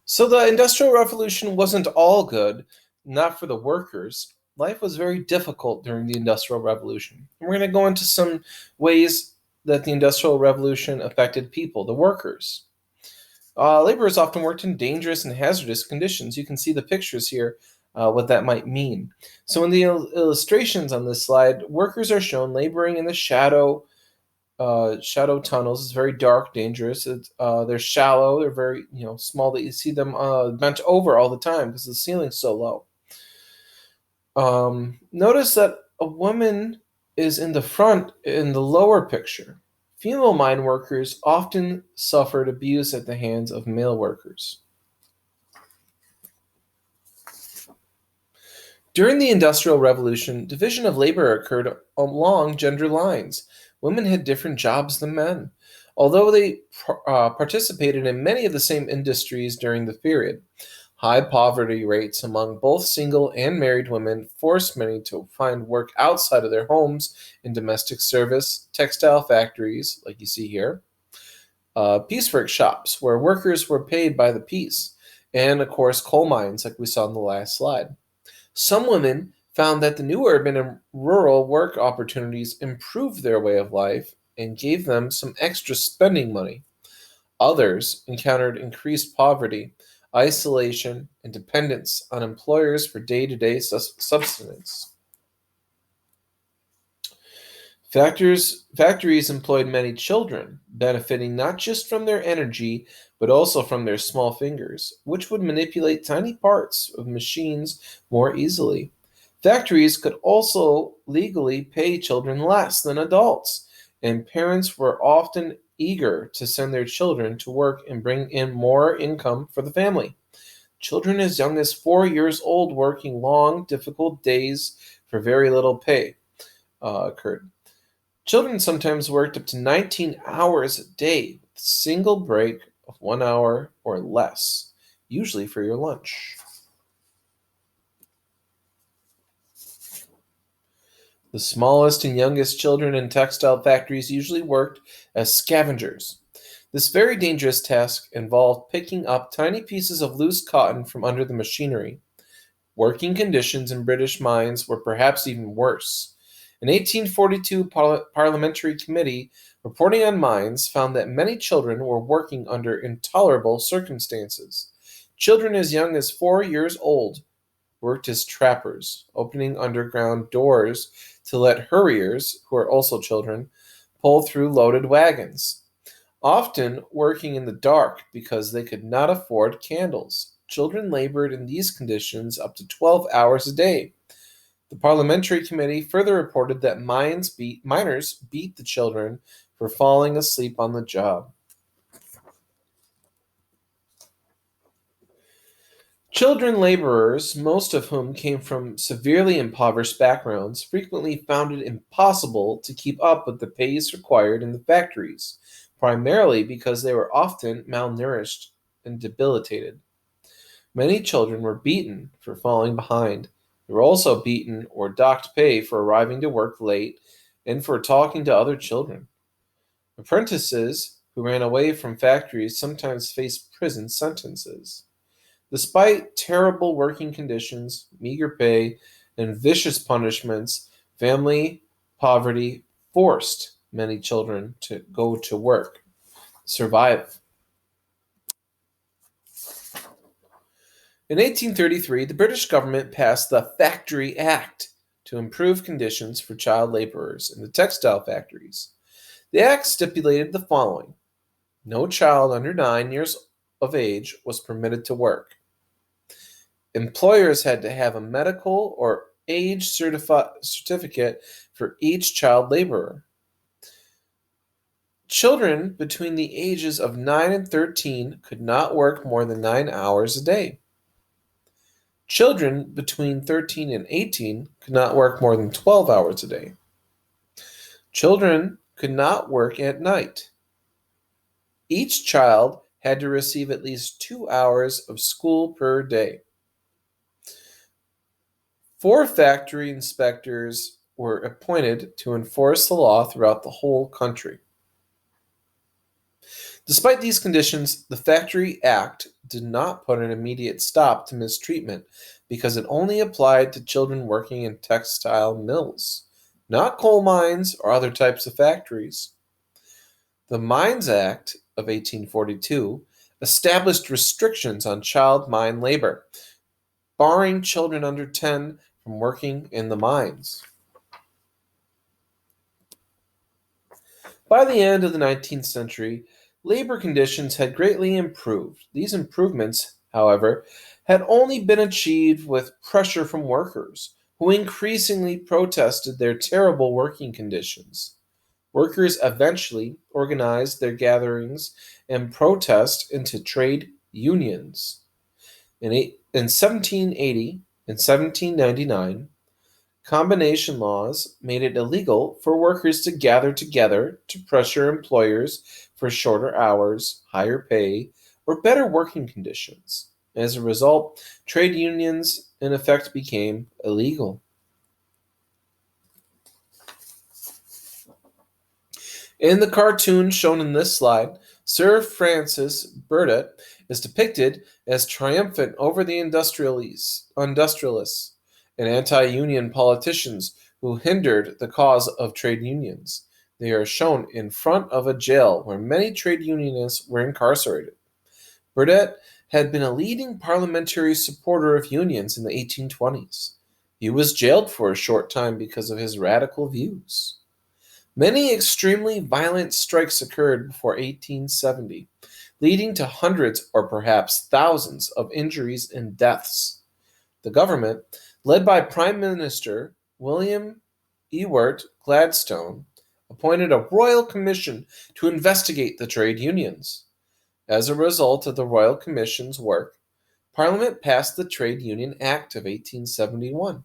So the Industrial Revolution wasn't all good, not for the workers. Life was very difficult during the Industrial Revolution. And we're going to go into some ways that the Industrial Revolution affected people, the workers. Laborers often worked in dangerous and hazardous conditions. You can see the pictures here, what that might mean. So, in the illustrations on this slide, workers are shown laboring in the shadow tunnels. It's very dark, dangerous. They're shallow. They're very small. That you see them bent over all the time because the ceiling's so low. Notice that a woman is in the front in the lower picture. Female mine workers often suffered abuse at the hands of male workers. During the Industrial Revolution, division of labor occurred along gender lines. Women had different jobs than men, although they participated in many of the same industries during the period. High poverty rates among both single and married women forced many to find work outside of their homes in domestic service, textile factories, like you see here, piecework shops, where workers were paid by the piece, and of course, coal mines, like we saw in the last slide. Some women found that the new urban and rural work opportunities improved their way of life and gave them some extra spending money. Others encountered increased poverty, isolation, and dependence on employers for day to day subsistence. Factories employed many children, benefiting not just from their energy, but also from their small fingers, which would manipulate tiny parts of machines more easily. Factories could also legally pay children less than adults, and parents were often eager to send their children to work and bring in more income for the family. Children as young as 4 years old working long, difficult days for very little pay occurred. Children sometimes worked up to 19 hours a day with a single break of 1 hour or less, usually for your lunch. The smallest and youngest children in textile factories usually worked as scavengers. This very dangerous task involved picking up tiny pieces of loose cotton from under the machinery. Working conditions in British mines were perhaps even worse. An 1842 parliamentary committee reporting on mines found that many children were working under intolerable circumstances. Children as young as 4 years old worked as trappers, opening underground doors to let hurriers, who are also children, pull through loaded wagons, often working in the dark because they could not afford candles. Children labored in these conditions up to 12 hours a day. The parliamentary committee further reported that miners beat the children for falling asleep on the job. Children laborers, most of whom came from severely impoverished backgrounds, frequently found it impossible to keep up with the pace required in the factories, primarily because they were often malnourished and debilitated. Many children were beaten for falling behind. They were also beaten or docked pay for arriving to work late and for talking to other children. Apprentices who ran away from factories sometimes faced prison sentences. Despite terrible working conditions, meager pay, and vicious punishments, family poverty forced many children to go to work, survive. In 1833, the British government passed the Factory Act to improve conditions for child laborers in the textile factories. The act stipulated the following: no child under 9 years of age was permitted to work. Employers had to have a medical or age certificate for each child laborer. Children between the ages of 9 and 13 could not work more than 9 hours a day. Children between 13 and 18 could not work more than 12 hours a day. Children could not work at night. Each child had to receive at least 2 hours of school per day. 4 factory inspectors were appointed to enforce the law throughout the whole country. Despite these conditions, the Factory Act did not put an immediate stop to mistreatment because it only applied to children working in textile mills, not coal mines or other types of factories. The Mines Act of 1842 established restrictions on child mine labor, barring children under 10 from working in the mines. By the end of the 19th century, labor conditions had greatly improved. These improvements, however, had only been achieved with pressure from workers, who increasingly protested their terrible working conditions. Workers eventually organized their gatherings and protest into trade unions. In 1780 and 1799, combination laws made it illegal for workers to gather together to pressure employers for shorter hours, higher pay, or better working conditions. As a result, trade unions in effect became illegal. In the cartoon shown in this slide, Sir Francis Burdett is depicted as triumphant over the industrialists and anti-union politicians who hindered the cause of trade unions. They are shown in front of a jail where many trade unionists were incarcerated. Burdett had been a leading parliamentary supporter of unions in the 1820s. He was jailed for a short time because of his radical views. Many extremely violent strikes occurred before 1870, leading to hundreds or perhaps thousands of injuries and deaths. The government, led by Prime Minister William Ewart Gladstone, appointed a royal commission to investigate the trade unions. As a result of the Royal Commission's work, Parliament passed the Trade Union Act of 1871,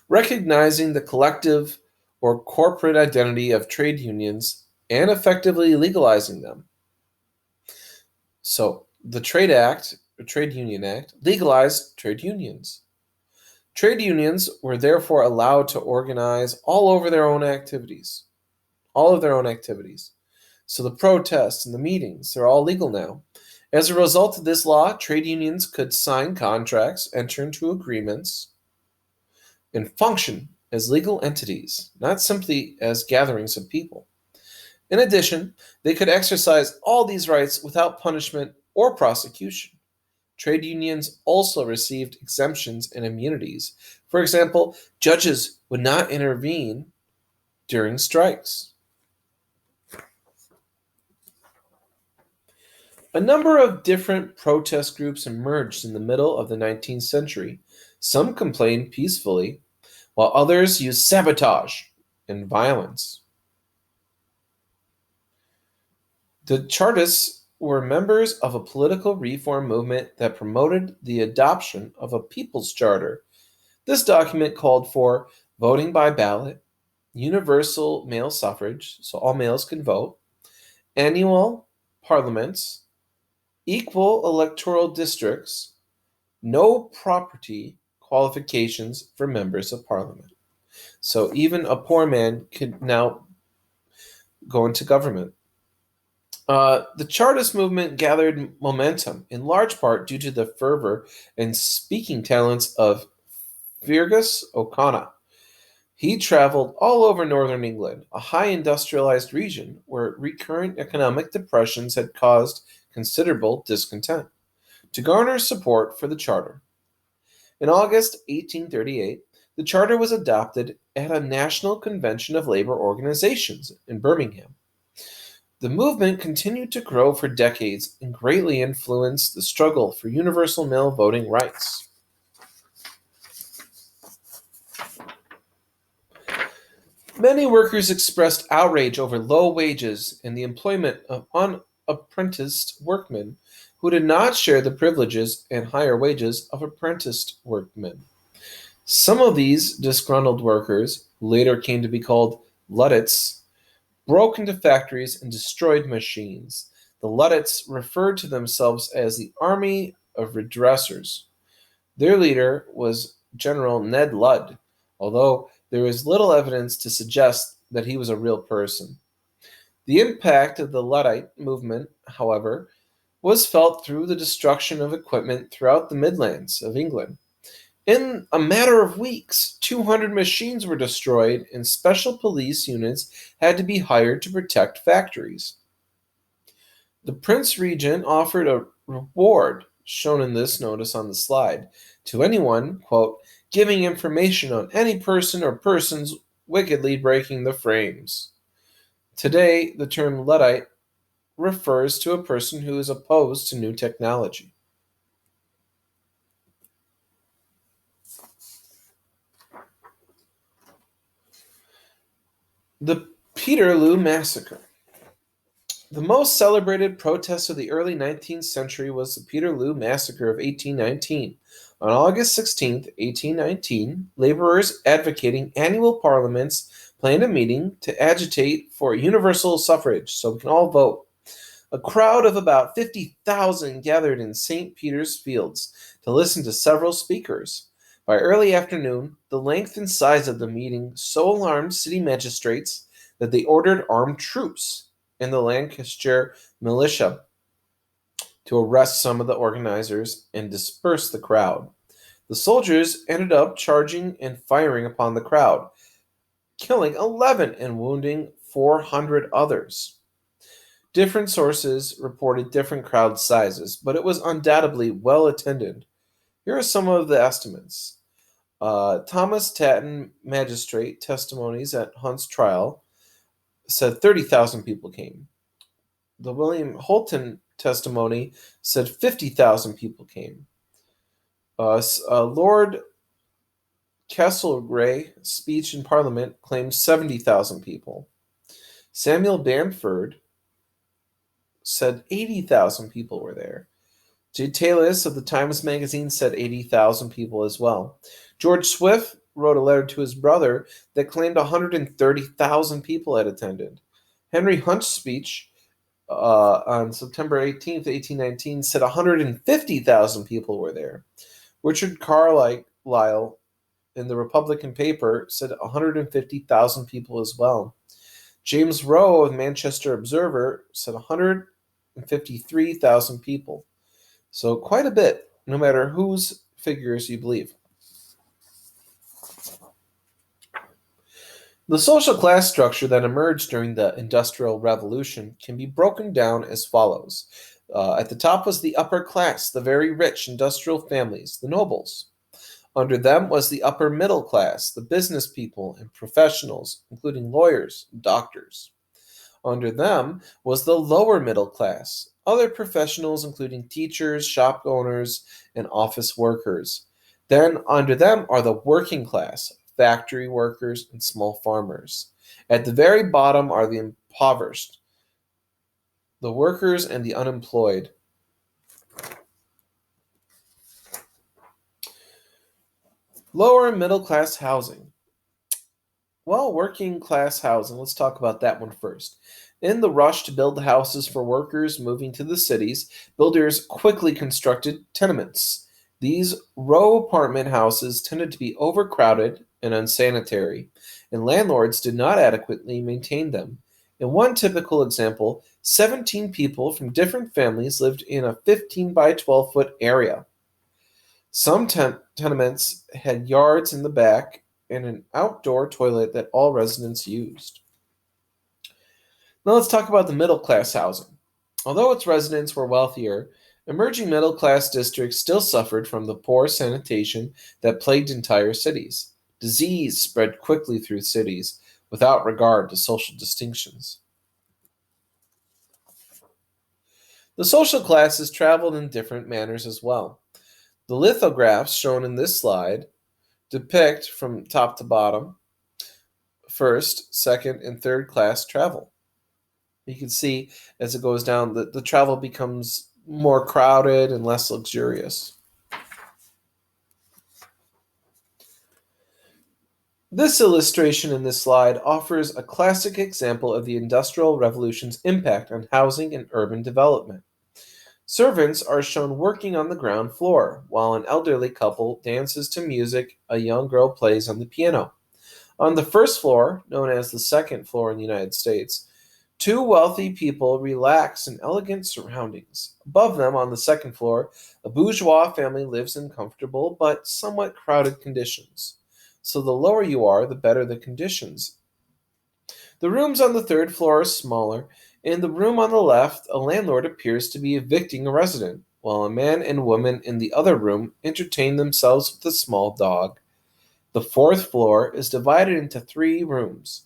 recognizing the collective or corporate identity of trade unions and effectively legalizing them. So, the Trade Union Act, legalized trade unions. Trade unions were therefore allowed to organize all of their own activities. So the protests and the meetings, they're all legal now. As a result of this law, trade unions could sign contracts, enter into agreements, and function as legal entities, not simply as gatherings of people. In addition, they could exercise all these rights without punishment or prosecution. Trade unions also received exemptions and immunities. For example, judges would not intervene during strikes. A number of different protest groups emerged in the middle of the 19th century. Some complained peacefully, while others used sabotage and violence. The Chartists were members of a political reform movement that promoted the adoption of a people's charter. This document called for voting by ballot, universal male suffrage, so all males can vote, annual parliaments, equal electoral districts, no property qualifications for members of parliament. So even a poor man could now go into government. The Chartist movement gathered momentum in large part due to the fervor and speaking talents of Feargus O'Connor. He traveled all over northern England, a high industrialized region where recurrent economic depressions had caused considerable discontent, to garner support for the charter. In August 1838, the charter was adopted at a National Convention of Labor Organizations in Birmingham. The movement continued to grow for decades and greatly influenced the struggle for universal male voting rights. Many workers expressed outrage over low wages and the employment of unapprenticed workmen who did not share the privileges and higher wages of apprenticed workmen. Some of these disgruntled workers, who later came to be called Luddites, broke into factories and destroyed machines. The Luddites referred to themselves as the Army of Redressers. Their leader was General Ned Ludd, although there is little evidence to suggest that he was a real person. The impact of the Luddite movement, however, was felt through the destruction of equipment throughout the Midlands of England. In a matter of weeks, 200 machines were destroyed, and special police units had to be hired to protect factories. The Prince Regent offered a reward, shown in this notice on the slide, to anyone, quote, giving information on any person or persons wickedly breaking the frames. Today, the term Luddite refers to a person who is opposed to new technology. The Peterloo Massacre. The most celebrated protest of the early 19th century was the Peterloo Massacre of 1819. On August 16, 1819, laborers advocating annual parliaments planned a meeting to agitate for universal suffrage so we can all vote. A crowd of about 50,000 gathered in St. Peter's Fields to listen to several speakers. By early afternoon, the length and size of the meeting so alarmed city magistrates that they ordered armed troops and the Lancashire militia to arrest some of the organizers and disperse the crowd. The soldiers ended up charging and firing upon the crowd, killing 11 and wounding 400 others. Different sources reported different crowd sizes, but it was undoubtedly well attended. Here are some of the estimates. Thomas Tatton, magistrate, testimonies at Hunt's trial, said 30,000 people came. The William Holton testimony said 50,000 people came. Lord Castlereagh's speech in Parliament claimed 70,000 people. Samuel Bamford said 80,000 people were there. J. Tallis of the Times Magazine said 80,000 people as well. George Swift wrote a letter to his brother that claimed 130,000 people had attended. Henry Hunt's speech on September 18th, 1819 said 150,000 people were there. Richard Carlisle in the Republican paper said 150,000 people as well. James Rowe of Manchester Observer said 153,000 people. So quite a bit, no matter whose figures you believe. The social class structure that emerged during the Industrial Revolution can be broken down as follows. At the top was the upper class, the very rich industrial families, the nobles. Under them was the upper middle class, the business people and professionals, including lawyers and doctors. Under them was the lower middle class, other professionals including teachers, shop owners, and office workers. Then under them are the working class, factory workers, and small farmers. At the very bottom are the impoverished, the workers and the unemployed. Lower middle class housing. Well, working class housing, let's talk about that one first. In the rush to build houses for workers moving to the cities, builders quickly constructed tenements. These row apartment houses tended to be overcrowded and unsanitary, and landlords did not adequately maintain them. In one typical example, 17 people from different families lived in a 15 by 12-foot area. Some tenements had yards in the back and an outdoor toilet that all residents used. Now let's talk about the middle class housing. Although its residents were wealthier, emerging middle class districts still suffered from the poor sanitation that plagued entire cities. Disease spread quickly through cities without regard to social distinctions. The social classes traveled in different manners as well. The lithographs shown in this slide depict from top to bottom first, second, and third class travel. You can see as it goes down that the travel becomes more crowded and less luxurious. This illustration in this slide offers a classic example of the Industrial Revolution's impact on housing and urban development. Servants are shown working on the ground floor, while an elderly couple dances to music a young girl plays on the piano. On the first floor, known as the second floor in the United States, Two wealthy people relax in elegant surroundings. Above them, on the second floor, a bourgeois family lives in comfortable but somewhat crowded conditions. So the lower you are, the better the conditions. The rooms on the third floor are smaller. In the room on the left, a landlord appears to be evicting a resident, while a man and woman in the other room entertain themselves with a small dog. The fourth floor is divided into three rooms.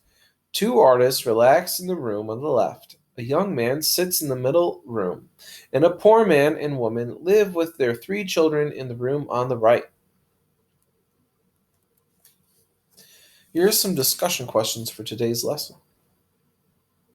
Two artists relax in the room on the left. A young man sits in the middle room, and a poor man and woman live with their three children in the room on the right. Here are some discussion questions for today's lesson.